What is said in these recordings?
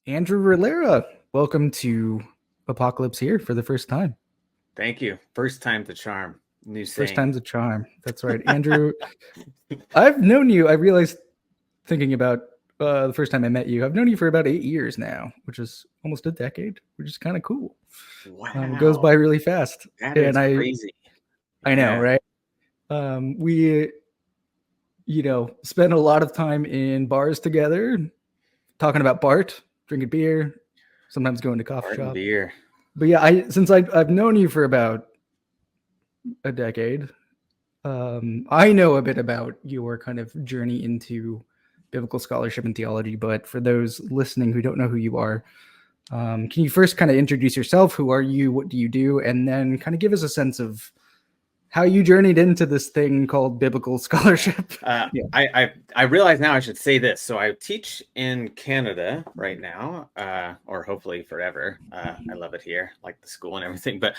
Andrew Rillera, welcome to Apocalypse here for the first time. Thank you. First time the charm. New First saying. time's a charm. That's right. Andrew, I've known you, I realized thinking about the first time I met you, I've known you for about 8 years now, which is almost a decade, which is kind of cool. It goes Wow. by really fast. That And is I, crazy. I know, Yeah. right? We, spent a lot of time in bars together, talking about Bart, drinking beer, sometimes going to coffee Pardon shop. beer. But yeah, I've known you for about a decade. I know a bit about your kind of journey into biblical scholarship and theology, but for those listening who don't know who you are, can you first kind of introduce yourself? Who are you? What do you do? And then kind of give us a sense of how you journeyed into this thing called biblical scholarship. Yeah. I realize now I should say this. So I teach in Canada right now, or hopefully forever. I love it here, like the school and everything. But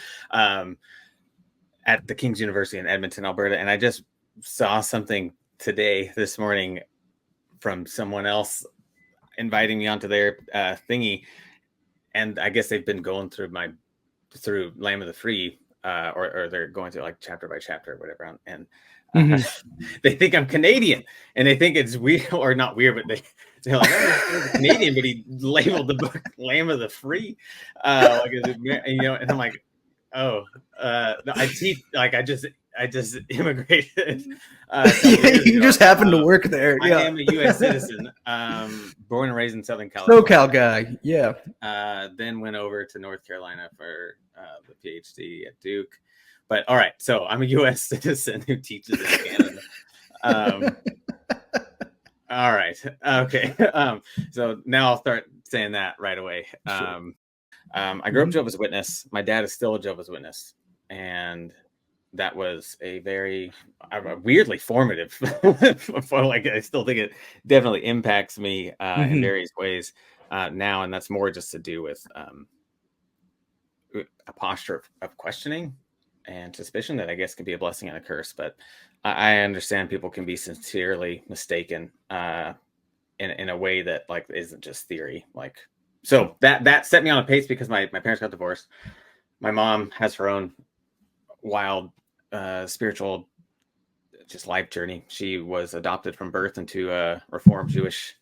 at the King's University in Edmonton, Alberta, and I just saw something this morning, from someone else inviting me onto their thingy, and I guess they've been going through Lamb of the Free, or they're going through like chapter by chapter or whatever, and they think I'm Canadian, and they think it's weird, or not weird, but they're like, "Oh, he's Canadian," but he labeled the book "Lamb of the Free," and I'm like, "Oh, no, I just immigrated. You just happened to work there. I Yeah. am a U.S. citizen, born and raised in Southern California. SoCal guy. Yeah. Then went over to North Carolina for the PhD at Duke. But all right, so I'm a U.S. citizen who teaches in Canada. All right, okay. So now I'll start saying that right away. Sure. I grew up Jehovah's Witness. My dad is still a Jehovah's Witness, and that was a very weirdly formative. Like, I still think it definitely impacts me in various ways now, and that's more just to do with a posture of questioning and suspicion that I guess can be a blessing and a curse. But I understand people can be sincerely mistaken in a way that like isn't just theory. Like, so that set me on a pace because my parents got divorced. My mom has her own wild spiritual just life journey. She was adopted from birth into a Reformed Jewish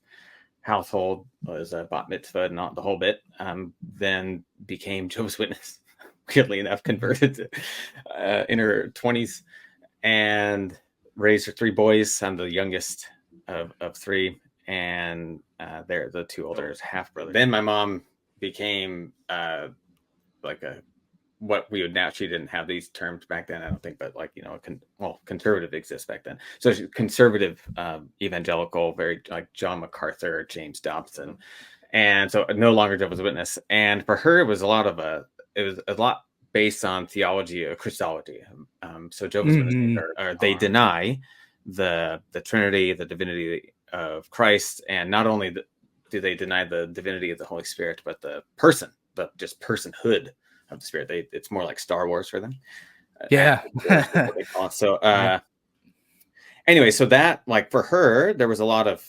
household, was a bat mitzvah, not the whole bit. Then became Jehovah's Witness. Weirdly enough, converted in her 20s, and raised her 3 boys. I'm the youngest of 3, and they're the 2 older half brothers. Then my mom became like a what we would now, she didn't have these terms back then, I don't think, but like, conservative exists back then. So she's conservative, evangelical, very like John MacArthur, James Dobson. And so no longer Jehovah's Witness. And for her, it was a lot based on theology or Christology. So Jehovah's Witnesses they deny the Trinity, the divinity of Christ. And not only do they deny the divinity of the Holy Spirit, but the person, the just personhood of the Spirit. It's more like Star Wars for them. Yeah. What they call it. So anyway, so that, like, for her, there was a lot of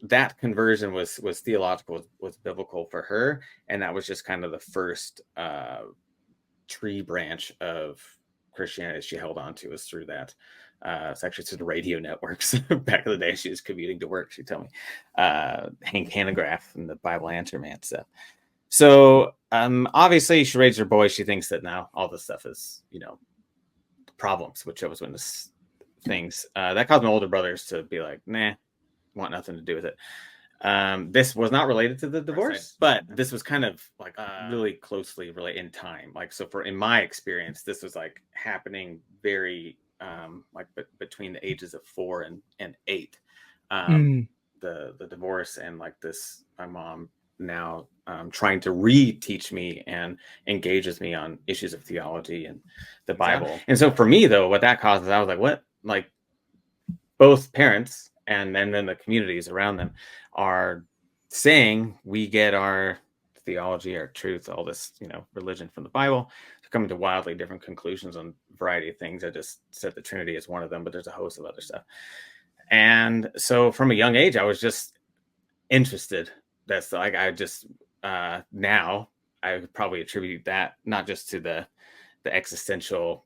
that conversion was theological, was biblical for her, and that was just kind of the first tree branch of Christianity she held on to, was through that. It's actually through the radio networks. Back in the day, she was commuting to work, she'd tell me, Hank Hanegraaff and the Bible Answer Man stuff. So obviously she raised her boys. She thinks that now all this stuff is, problems with Jehovah's Witness things. That caused my older brothers to be like, nah, want nothing to do with it. This was not related to the divorce, but this was kind of like really closely related in time. Like, so in my experience, this was like happening very between the ages of 4 and 8. The divorce, and like this, my mom now trying to reteach me and engage with me on issues of theology and the Bible. Yeah. And so for me, though, what that causes, I was like, what? Like, both parents and then the communities around them are saying we get our theology, our truth, all this, religion from the Bible. They're coming to wildly different conclusions on a variety of things. I just said the Trinity is one of them, but there's a host of other stuff. And so from a young age, I was just interested that's like, I just now I would probably attribute that not just to the existential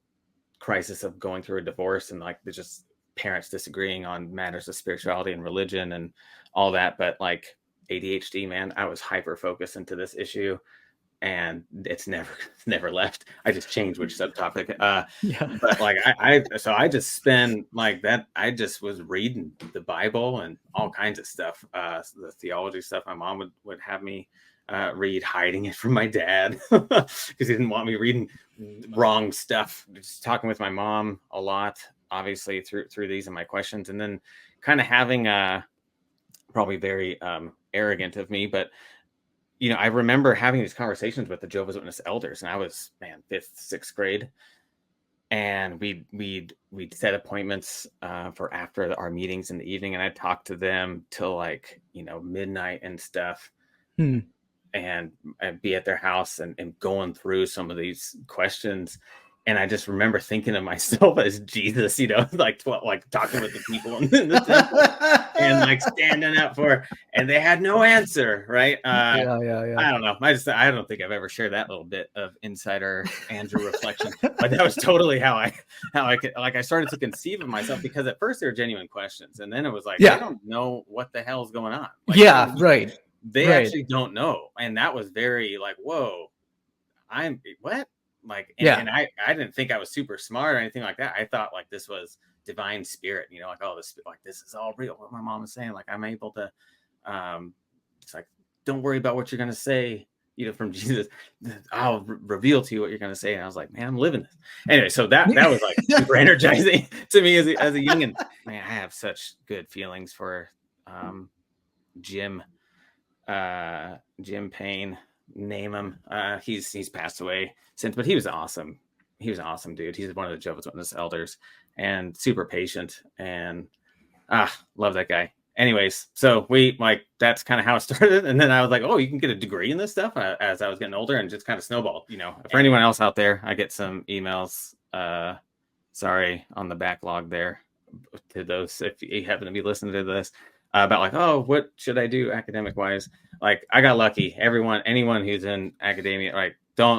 crisis of going through a divorce and like the just parents disagreeing on matters of spirituality and religion and all that, but like ADHD, man, I was hyper focused into this issue, and it's never left. I just changed which subtopic. Yeah. But like I just spend like that. I just was reading the Bible and all kinds of stuff. The theology stuff. My mom would have me read, hiding it from my dad because he didn't want me reading wrong stuff. Just talking with my mom a lot, obviously through these and my questions, and then kind of having probably very arrogant of me, but I remember having these conversations with the Jehovah's Witness elders, and I was, man, 5th, 6th grade, and we'd set appointments for after our meetings in the evening, and I'd talk to them till like midnight and stuff, and I'd be at their house and going through some of these questions. And I just remember thinking of myself as Jesus, like talking with the people in the temple and like standing up and they had no answer, right? Yeah. I don't know. I don't think I've ever shared that little bit of insider Andrew reflection, but that was totally how I could, like, I started to conceive of myself, because at first they were genuine questions, and then it was like, I don't know what the hell's going on. Like, right. They actually don't know, and that was very like, whoa, I'm what? Like, and I didn't think I was super smart or anything like that. I thought like this was divine spirit, like, oh, this is all real. What my mom was saying, like, I'm able to, it's like, don't worry about what you're going to say, from Jesus. I'll reveal to you what you're going to say. And I was like, man, I'm living this. Anyway, so that was like super energizing to me as a youngin'. Man, I have such good feelings for Jim Payne. Name him. He's passed away since, but he was awesome. He was an awesome dude. He's one of the Jehovah's Witness elders and super patient, and love that guy. Anyways, so that's kind of how it started. And then I was like, oh, you can get a degree in this stuff as I was getting older, and just kind of snowballed. For anyone else out there, I get some emails. Sorry on the backlog there to those, if you happen to be listening to this, about like, oh, what should I do academic wise? Like, I got lucky. Anyone who's in academia, like,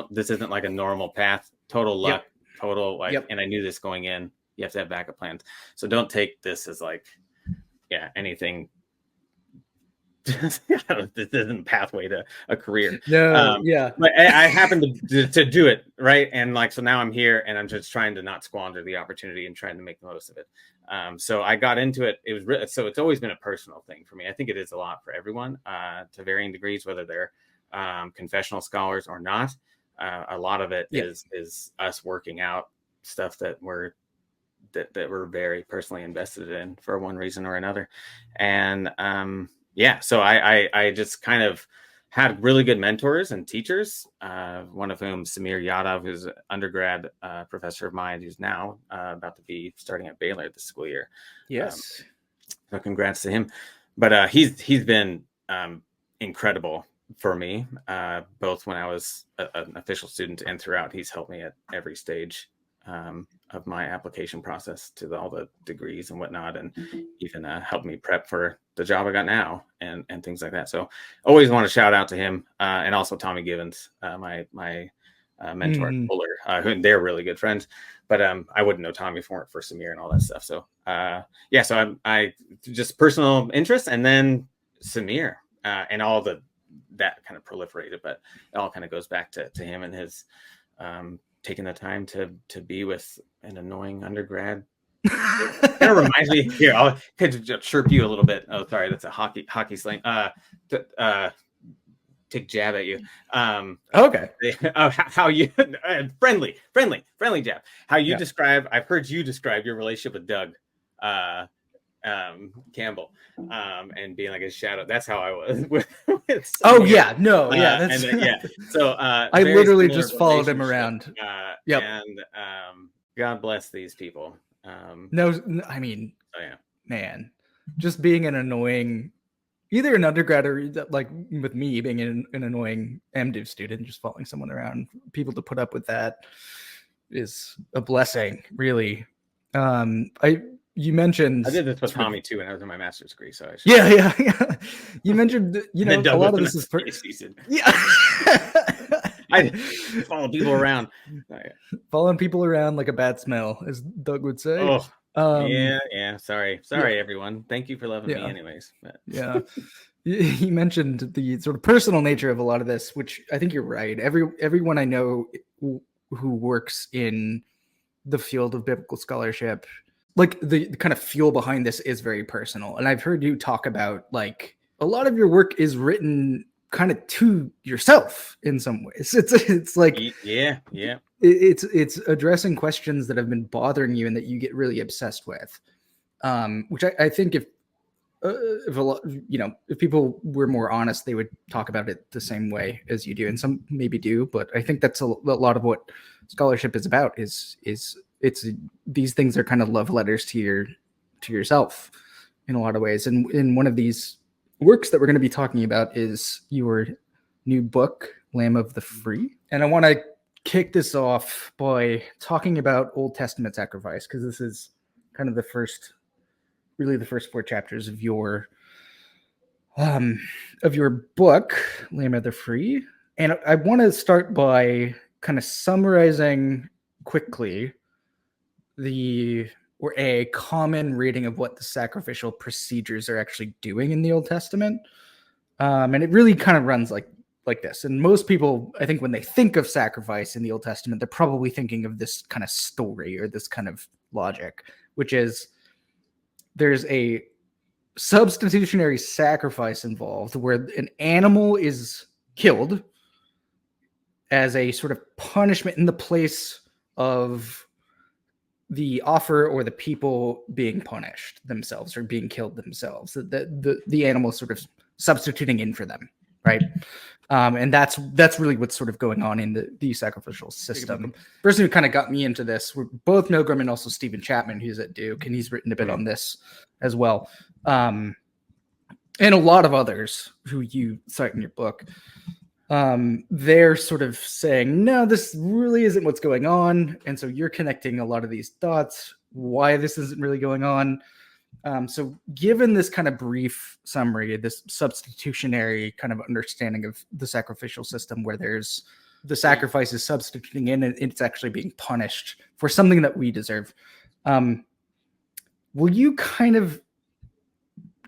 this isn't like a normal path. Total luck, total like, and I knew this going in. You have to have backup plans. So don't take this as like, anything. This isn't a pathway to a career. No, but I happened to do it, right? And like, so now I'm here, and I'm just trying to not squander the opportunity and trying to make the most of it. So I got into it. It was so it's always been a personal thing for me. I think it is a lot for everyone to varying degrees, whether they're confessional scholars or not. A lot of it is us working out stuff that we're very personally invested in for one reason or another. And so I just kind of had really good mentors and teachers, one of whom, Samir Yadav, who's an undergrad professor of mine, who's now about to be starting at Baylor this school year. Yes. So congrats to him. But he's been incredible for me, both when I was an official student and throughout. He's helped me at every stage of my application process to all the degrees and whatnot, and even helped me prep for the job I got now and things like that. So always want to shout out to him, and also Tommy Givens, my mentor at Fuller, who they're really good friends, but I wouldn't know Tommy for Samir and all that stuff. So so I just personal interest, and then Samir and all that kind of proliferated, but it all kind of goes back to him and his taking the time to be with an annoying undergrad. Kind of reminds me here. I'll chirp you a little bit. Oh, sorry, that's a hockey slang. Take jab at you. Okay. How you friendly jab. How you describe? I've heard you describe your relationship with Doug Campbell, and being like his shadow. That's how I was with So I literally just followed him around. And God bless these people. I mean, man, just being an annoying, either an undergrad or like with me being an annoying MDiv student, just following someone around, people to put up with that is a blessing, really. you mentioned I did this with sort of- Tommy too when I was in my master's degree. So I should. yeah. You mentioned, you And know, then a Doug lot was of in this is a PhD student. yeah. I follow people around. Oh, yeah. Following people around like a bad smell, as Doug would say. Oh, Um, yeah. Sorry, yeah. everyone. Thank you for loving me, Yeah. anyways. But. Yeah. You mentioned the sort of personal nature of a lot of this, which I think you're right. Everyone I know who works in the field of biblical scholarship, like the kind of fuel behind this is very personal. And I've heard you talk about like a lot of your work is written kind of to yourself in some ways. It's like yeah. It's addressing questions that have been bothering you and that you get really obsessed with. Which I think if a lot, you know, if people were more honest, they would talk about it the same way as you do, and some maybe do. But I think that's a lot of what scholarship is about. Is it's these things are kind of love letters to yourself in a lot of ways. And in one of these works that we're going to be talking about is your new book, Lamb of the Free. And I want to kick this off by talking about Old Testament sacrifice, because this is kind of the first 4 chapters of your book, Lamb of the Free. And I want to start by kind of summarizing quickly a common reading of what the sacrificial procedures are actually doing in the Old Testament. And it really kind of runs like this. And most people, I think, when they think of sacrifice in the Old Testament, they're probably thinking of this kind of story or this kind of logic, which is there's a substitutionary sacrifice involved where an animal is killed as a sort of punishment in the place of the offer or the people being punished themselves or being killed themselves. The animal sort of substituting in for them, right? And that's really what's sort of going on in the sacrificial system. The person who kind of got me into this were both Milgram and also Stephen Chapman, who's at Duke, and he's written a bit on this as well. And a lot of others who you cite in your book. They're sort of saying, no, this really isn't what's going on. And so you're connecting a lot of these dots, why this isn't really going on. So given this kind of brief summary, this substitutionary kind of understanding of the sacrificial system where there's the sacrifice is substituting in and it's actually being punished for something that we deserve. Will you kind of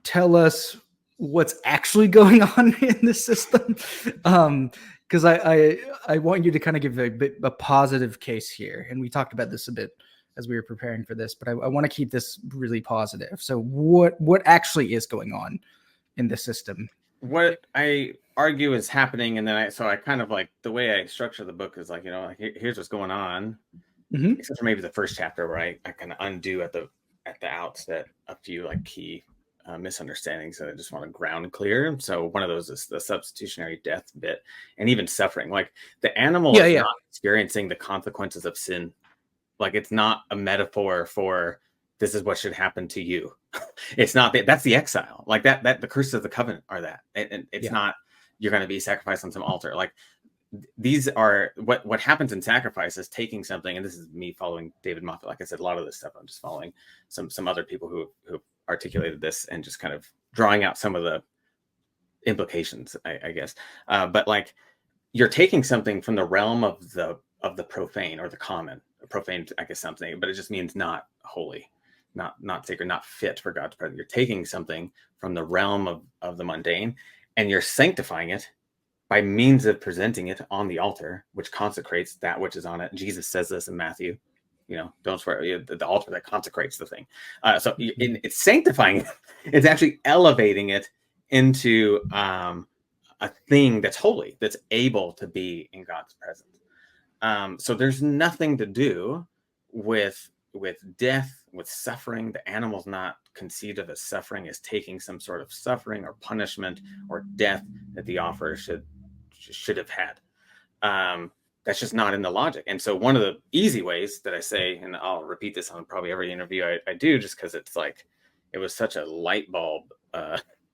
tell us what's actually going on in this system? Because I want you to kind of give a positive case here. And we talked about this a bit as we were preparing for this, but I want to keep this really positive. So what actually is going on in the system? What I argue is happening, and then I kind of like the way I structure the book is like, you know, like here's what's going on, except for maybe the first chapter where I kind of undo at the outset a few like key misunderstandings that I just want to ground clear. So one of those is the substitutionary death bit, and even suffering. Like the animal is not experiencing the consequences of sin. Like it's not a metaphor for this is what should happen to you. It's not that's the exile. Like that the curses of the covenant are that. And it's not you're going to be sacrificed on some altar. Like these are what happens in sacrifice is taking something, and this is me following David Moffat. Like I said, a lot of this stuff I'm just following some other people who articulated this and just kind of drawing out some of the implications, I guess. But like you're taking something from the realm of the profane or the common. Profane, I guess, something, but it just means not holy, not sacred, not fit for God's presence. You're taking something from the realm of the mundane, and you're sanctifying it by means of presenting it on the altar, which consecrates that which is on it. Jesus says this in Matthew, you know, don't swear, the altar that consecrates the thing. So it's sanctifying it. It's actually elevating it into a thing that's holy, that's able to be in God's presence. So there's nothing to do with death, with suffering. The animal's not conceived of as suffering, as taking some sort of suffering or punishment or death that the offerer should have had. That's just not in the logic. And so one of the easy ways that I say, and I'll repeat this on probably every interview I do, just because it's like it was such a light bulb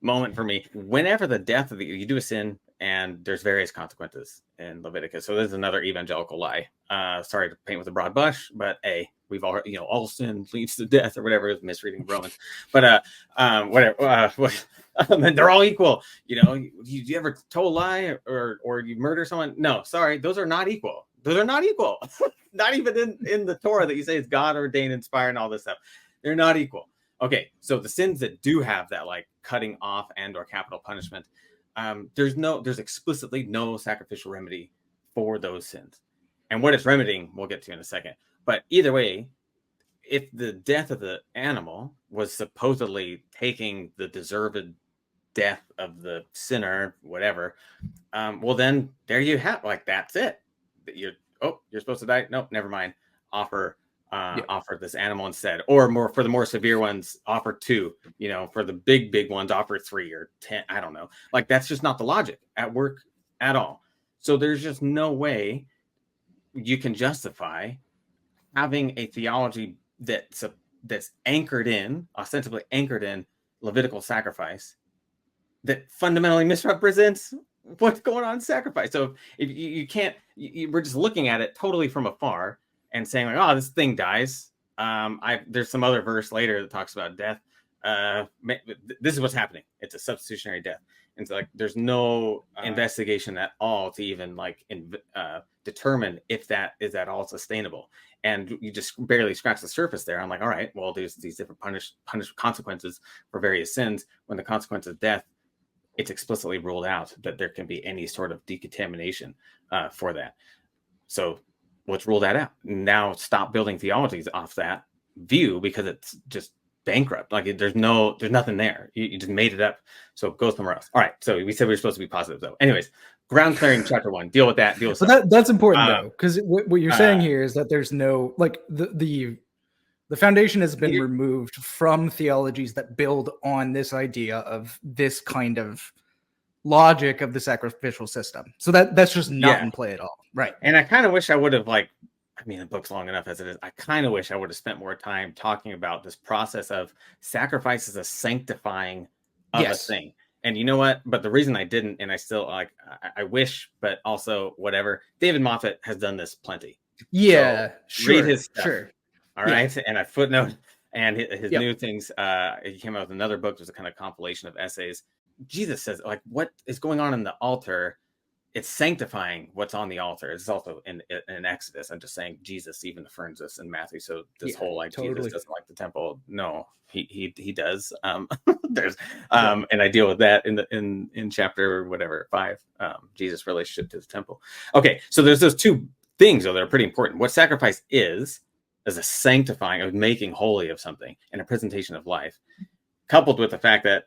moment for me. Whenever the death of you do a sin, and there's various consequences in Leviticus. So this is another evangelical lie. Sorry to paint with a broad brush, but we've all, all sin leads to death or whatever, is misreading Romans. But whatever. And they're all equal. You ever told a lie or you murder someone? No, sorry, those are not equal. Those are not equal. Not even in the Torah that you say is God ordained, inspired, and all this stuff. They're not equal. Okay, so the sins that do have that, like cutting off and or capital punishment, there's explicitly no sacrificial remedy for those sins. And what it's remedying, we'll get to in a second. But either way, if the death of the animal was supposedly taking the deserved death of the sinner, whatever, well then there you have, like, that's it. You're supposed to die. Nope, never mind. Offer this animal instead, or for the more severe ones, offer 2. For the big ones, offer 3 or 10. I don't know. Like, that's just not the logic at work at all. So there's just no way you can justify having a theology that's ostensibly anchored in Levitical sacrifice that fundamentally misrepresents what's going on in sacrifice. So if you can't, we're just looking at it totally from afar and saying like, oh, this thing dies. There's some other verse later that talks about death. This is what's happening. It's a substitutionary death. And so, like, there's no investigation at all to even determine if that is at all sustainable. And you just barely scratch the surface there. I'm like, all right, well, there's these different punish consequences for various sins. When the consequence of death, it's explicitly ruled out that there can be any sort of decontamination for that. So let's rule that out. Now stop building theologies off that view, because it's just bankrupt. Like, there's nothing there. You just made it up. So go somewhere else. All right. So we said we were supposed to be positive, though. Anyways, ground clearing chapter 1. Deal with that. But that's important though, because what you're saying here is that there's no, like, the foundation has been removed from theologies that build on this idea of this kind of logic of the sacrificial system. So that's just not in play at all. Right. And I kind of wish I would have, the book's long enough as it is. I kind of wish I would have spent more time talking about this process of sacrifice as a sanctifying of a thing. And you know what? But the reason I didn't, and I still I wish, but also whatever, David Moffat has done this plenty. Yeah, so sure. Read his stuff. Sure. All right. And I footnote and his new things. He came out with another book. There's a kind of compilation of essays. Jesus says, like, what is going on in the altar? It's sanctifying what's on the altar. It's also in Exodus. I'm just saying Jesus even affirms this in Matthew. So this whole Jesus doesn't like the temple. No, he does. There's and I deal with that in chapter 5. Jesus' relationship to the temple. Okay, so there's those two things though that are pretty important. What sacrifice is a sanctifying, of making holy of something, and a presentation of life, coupled with the fact that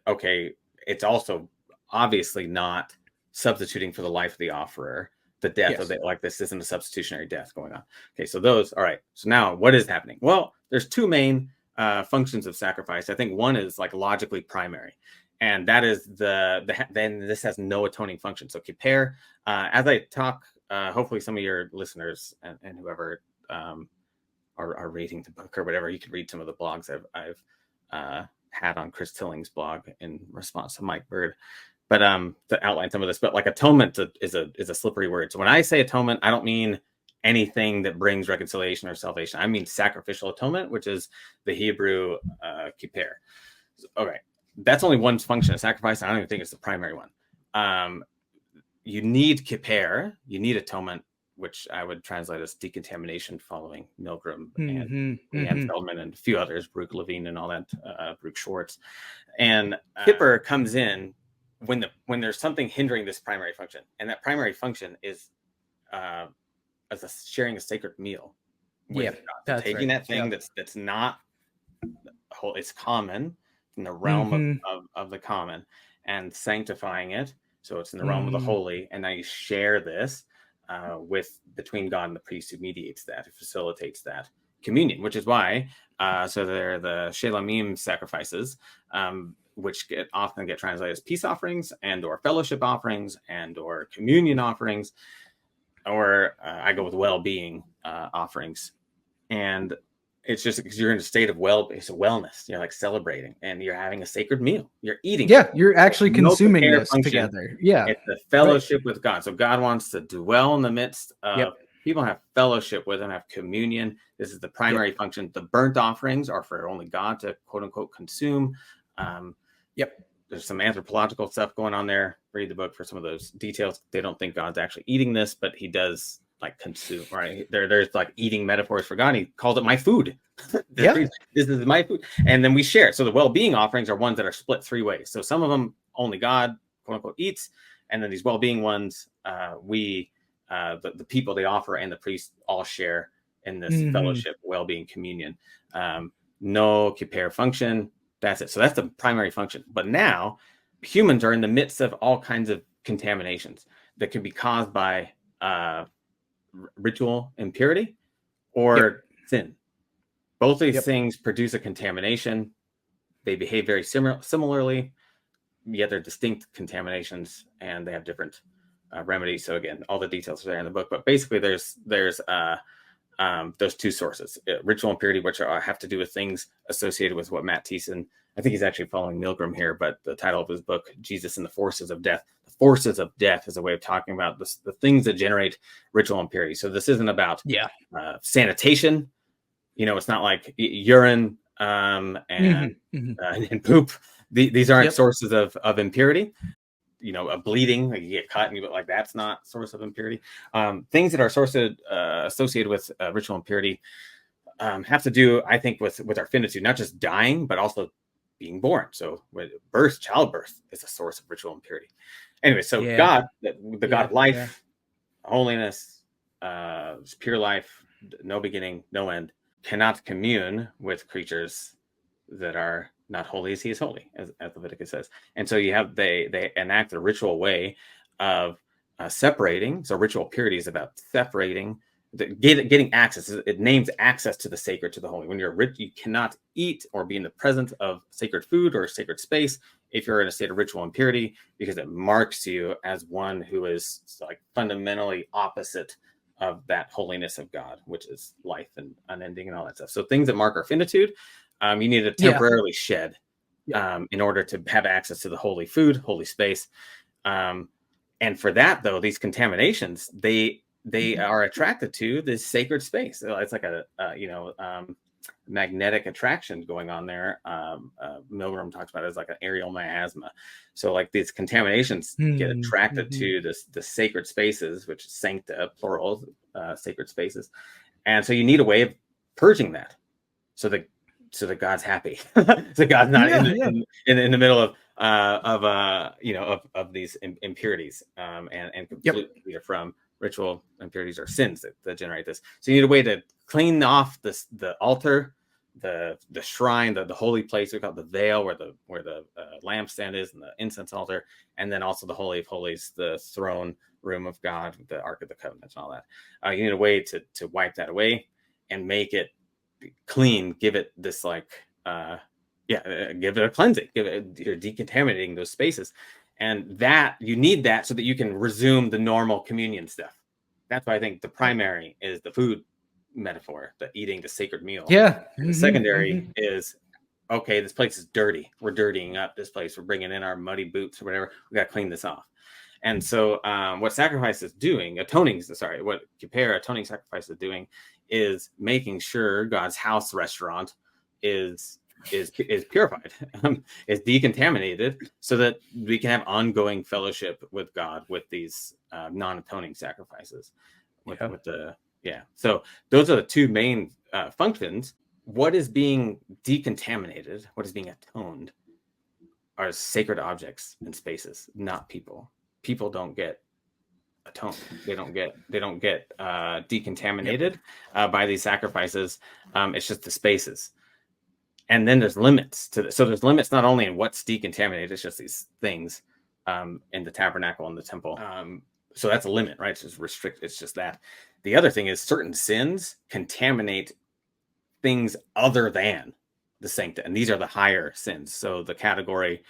it's also obviously not substituting for the life of the offerer, the death of this isn't a substitutionary death going on. Okay, so those, all right. So now what is happening? Well, there's two main functions of sacrifice. I think one is like logically primary, and that is then this has no atoning function. So kippur, as I talk, hopefully some of your listeners and whoever are reading the book or whatever, you can read some of the blogs I've had on Chris Tilling's blog in response to Mike Bird. But to outline some of this, but like atonement is a slippery word. So when I say atonement, I don't mean anything that brings reconciliation or salvation. I mean sacrificial atonement, which is the Hebrew kippur. Okay, that's only one function of sacrifice. I don't even think it's the primary one. You need kippur, you need atonement, which I would translate as decontamination, following Milgram and Leanne Feldman and a few others, Baruch Levine and all that, Baruch Schwartz. And kippur comes in when there's something hindering this primary function, and that primary function is sharing a sacred meal with God. That's taking that thing that's not whole, it's common, in the realm of the common, and sanctifying it, so it's in the realm of the holy, and now you share this between God and the priest who mediates that, who facilitates that communion, which is why so they're the Shelamim sacrifices, which often get translated as peace offerings and or fellowship offerings and or communion offerings, or I go with well-being offerings. And It's just because you're in a state of wellness. You're like celebrating, and you're having a sacred meal. You're eating. Yeah, you're actually No consuming compare this function. together. Yeah. It's the fellowship with God. So God wants to dwell in the midst of Yep. people, have fellowship with him, have communion. This is the primary function. The burnt offerings are for only God to quote unquote consume. Yep. There's some anthropological stuff going on there. Read the book for some of those details. They don't think God's actually eating this, but he does like consume, right? There's like eating metaphors for God. He calls it my food. This is my food. And then we share it. So the well-being offerings are ones that are split 3 ways. So some of them only God, quote unquote, eats. And then these well-being ones, the people they offer and the priest all share in this fellowship, well-being, communion. No compare function. That's it. So that's the primary function. But now humans are in the midst of all kinds of contaminations that could be caused by ritual impurity or sin. Both of these things produce a contamination. They behave very similarly, yet they're distinct contaminations, and they have different remedies. So again, all the details are there in the book. But basically, there's those 2 sources: ritual impurity, which have to do with things associated with what Matt Thiessen, I think he's actually following Milgram here, but the title of his book, Jesus and the Forces of Death. The forces of death is a way of talking about the things that generate ritual impurity. So this isn't about sanitation. It's not like urine and poop. These aren't sources of impurity. A bleeding, like you get cut and you like that's not source of impurity. Things that are associated with ritual impurity have to do, I think, with our finitude, not just dying, but also being born. So with childbirth is a source of ritual impurity. Anyway, so God, the God of life, holiness, pure life, no beginning, no end, cannot commune with creatures that are not holy as he is holy, as Leviticus says. And so you have they enact a ritual way of separating. So ritual purity is about separating, getting access. It names access to the sacred, to the holy. When you're rich, you cannot eat or be in the presence of sacred food or sacred space if you're in a state of ritual impurity, because it marks you as one who is like fundamentally opposite of that holiness of God, which is life and unending and all that stuff. So things that mark our finitude, you need to temporarily shed in order to have access to the holy food, holy space. And for that, though, these contaminations, they are attracted to this sacred space. It's like a magnetic attraction going on there. Milgram talks about it as like an aerial miasma. So like these contaminations get attracted to the sacred spaces, which is sancta, plural, sacred spaces. And so you need a way of purging that so that God's happy. So God's not in the middle of these impurities and completely from ritual impurities or sins that generate this. So you need a way to clean off the altar, the shrine, the holy place. We call it the veil, where the lampstand is, and the incense altar, and then also the Holy of Holies, the throne room of God, the Ark of the Covenant, and all that. You need a way to wipe that away and make it clean. Give it this give it a cleansing. You're decontaminating those spaces. And that you need that so that you can resume the normal communion stuff. That's why I think the primary is the food metaphor, the eating the sacred meal. And the secondary is, okay, this place is dirty. We're dirtying up this place. We're bringing in our muddy boots or whatever. We got to clean this off. And so what sacrifice is doing, what atoning sacrifice is doing is making sure God's house restaurant is purified, is decontaminated, so that we can have ongoing fellowship with God with these non-atoning sacrifices. So those are the 2 main functions. What is being decontaminated, what is being atoned, are sacred objects and spaces, not people. People don't get atoned. They don't get decontaminated by these sacrifices. It's just the spaces. And then there's limits to this. So there's limits not only in what's decontaminated, it's just these things in the tabernacle and the temple. So that's a limit, right? It's just restrict. It's just that. The other thing is certain sins contaminate things other than the sancta, and these are the higher sins. So the category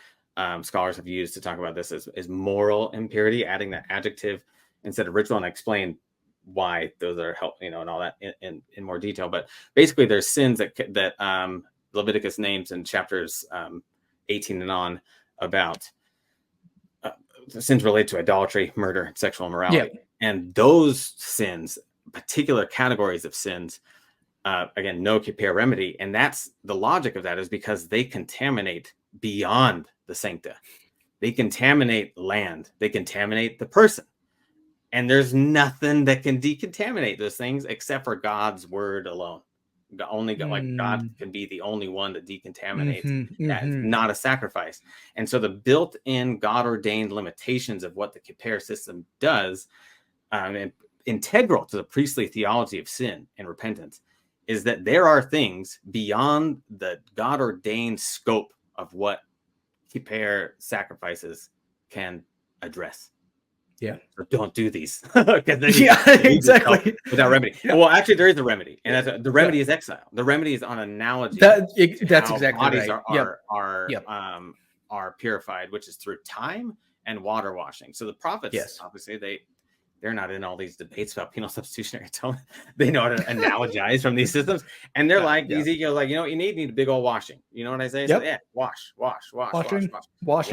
scholars have used to talk about this is moral impurity, adding that adjective instead of ritual. And I explained why those are help, and all that in more detail. But basically, there's sins that Leviticus names in chapters 18 and on about sins related to idolatry, murder, and sexual immorality. And those sins, particular categories of sins, again, no kippur remedy. And that's the logic of that, is because they contaminate beyond the sancta. They contaminate land. They contaminate the person. And there's nothing that can decontaminate those things except for God's word alone. God can be the only one that decontaminates. That is not a sacrifice. And so the built-in God-ordained limitations of what the kippur system does, and integral to the priestly theology of sin and repentance, is that there are things beyond the God-ordained scope of what kippur sacrifices can address. Yeah. So don't do these. Exactly. Without remedy. Yeah. Well, actually, there is a remedy, and the remedy is exile. The remedy is on analogy. That's exactly bodies right. are purified, which is through time and water washing. So the prophets, obviously, they're not in all these debates about penal substitutionary atonement. They know how to analogize from these systems. And they're Ezekiel's like, you know what you need a big old washing. You know what I say? So, wash. Washing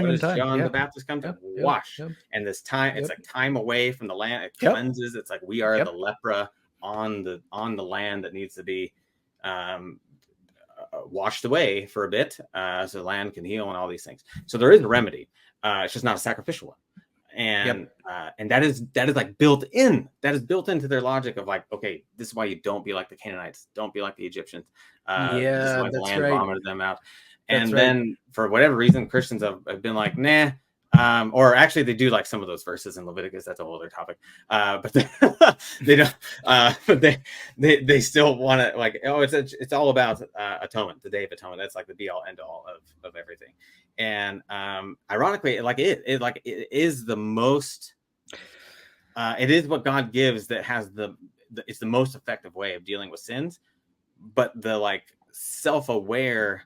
in time. John the Baptist come to wash. And this time, it's like time away from the land. It cleanses. It's like we are the lepra on the land that needs to be washed away for a bit, so the land can heal and all these things. So there is a remedy. It's just not a sacrificial one. And and that is like built in. That is built into their logic of like, okay, this is why you don't be like the Canaanites, don't be like the Egyptians. This is why the land vomited them out. And then for whatever reason, Christians have been like, nah. Or actually, they do like some of those verses in Leviticus. That's a whole other topic. But they don't. But they still want to like. Oh, it's all about atonement, the Day of Atonement. That's like the be all end all of everything. And ironically, it is the most. It is what God gives that has it's the most effective way of dealing with sins. But the like self-aware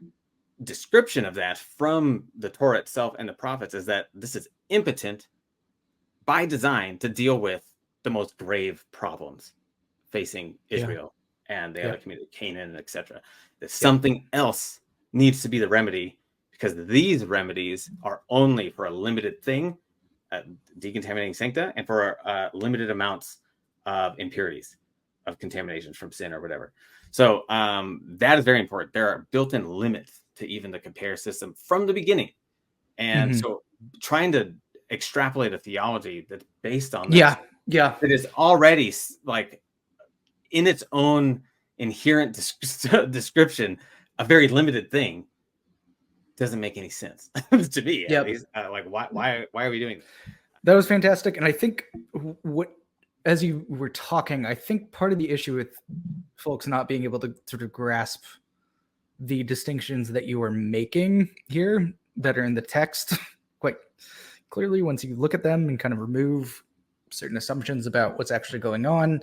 description of that from the Torah itself and the prophets is that this is impotent by design to deal with the most grave problems facing Israel and the other community, Canaan, etc. That something else needs to be the remedy, because these remedies are only for a limited thing, decontaminating sancta, and for limited amounts of impurities, of contaminations from sin or whatever. So that is very important. There are built-in limits to even the kippur system from the beginning. And so trying to extrapolate a theology that's based on this, that is already like in its own inherent description, a very limited thing, doesn't make any sense to me. At least. Like why are we doing that? That was fantastic. And I think as you were talking, I think part of the issue with folks not being able to sort of grasp the distinctions that you are making here that are in the text quite clearly, once you look at them and kind of remove certain assumptions about what's actually going on,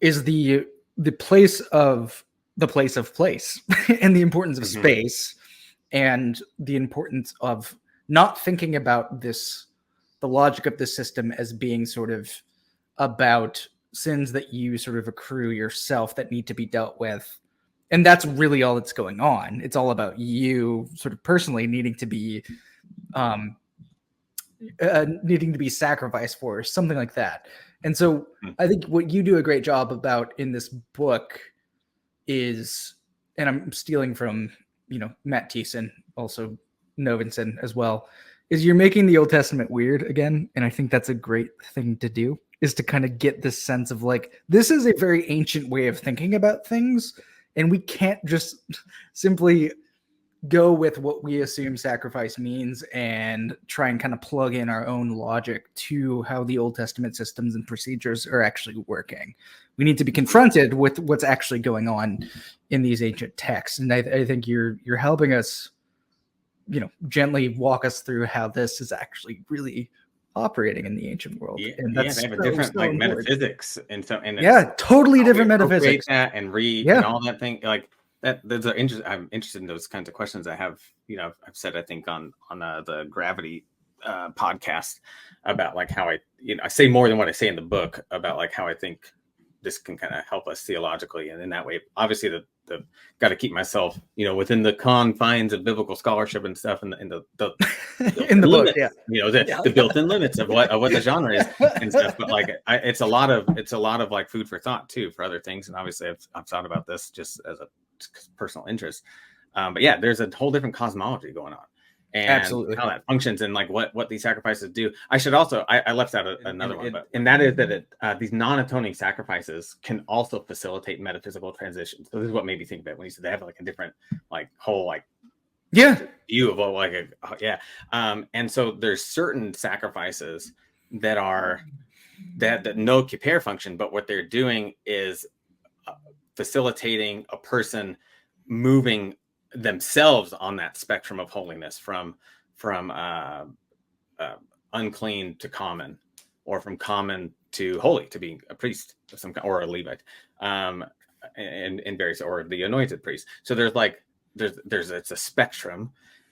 is the place of place and the importance of space, and the importance of not thinking about the logic of this system as being sort of about sins that you sort of accrue yourself that need to be dealt with. And that's really all that's going on. It's all about you sort of personally needing to be sacrificed for, something like that. And so I think what you do a great job about in this book is, and I'm stealing from, Matt Thiessen, also Novenson as well, is you're making the Old Testament weird again. And I think that's a great thing to do, is to kind of get this sense of like, this is a very ancient way of thinking about things. And we can't just simply go with what we assume sacrifice means and try and kind of plug in our own logic to how the Old Testament systems and procedures are actually working. We need to be confronted with what's actually going on in these ancient texts. And I think you're helping us, gently walk us through how this is actually really operating in the ancient world. And that's they have a different metaphysics and totally different metaphysics that and read and all that thing like that. I'm interested in those kinds of questions. I have I've said I think on the Gravity podcast about like how I say more than what I say in the book about like how I think this can kind of help us theologically, and in that way, obviously the got to keep myself, within the confines of biblical scholarship and stuff, and the in the book, limits, yeah, the built-in limits of what the genre is and stuff. But like, it's a lot of like food for thought too for other things. And obviously, I've thought about this just as a personal interest. But yeah, there's a whole different cosmology going on, and absolutely, how that functions, and like what these sacrifices do. I should also I left out another one, and that is that these non-atoning sacrifices can also facilitate metaphysical transitions. So this is what made me think about it when you said they have like a different like whole like view of like and so there's certain sacrifices that are that no kippur function, but what they're doing is facilitating a person moving themselves on that spectrum of holiness from unclean to common, or from common to holy, to being a priest of some kind, or a Levite, in various, or the anointed priest. So there's it's a spectrum,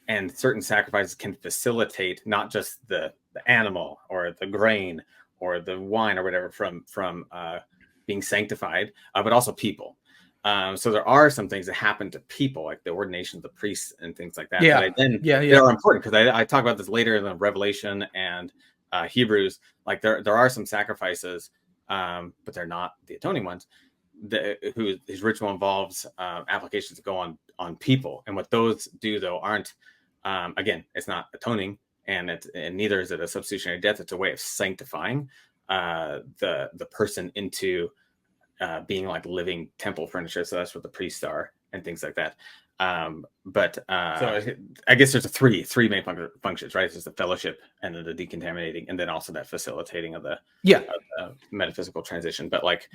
and certain sacrifices can facilitate not just the animal or the grain or the wine or whatever from being sanctified, but also people. So there are some things that happen to people, like the ordination of the priests and things like that. Yeah. They are important, because I talk about this later in the Revelation and Hebrews. Like there are some sacrifices, but they're not the atoning ones, whose ritual involves applications that go on people. And what those do, though, aren't, again, it's not atoning, and neither is it a substitutionary death. It's a way of sanctifying the person into being like living temple furniture. So that's what the priests are, and things like that. So I guess there's three main functions, right? There's the fellowship, and then the decontaminating, and then also that facilitating of the metaphysical transition. But like,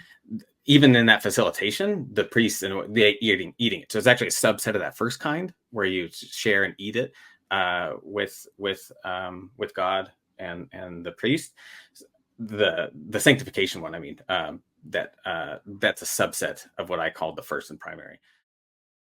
even in that facilitation, the priests and they eating it. So it's actually a subset of that first kind, where you share and eat it with God and the priest. The sanctification one, I mean, that's a subset of what I call the first and primary.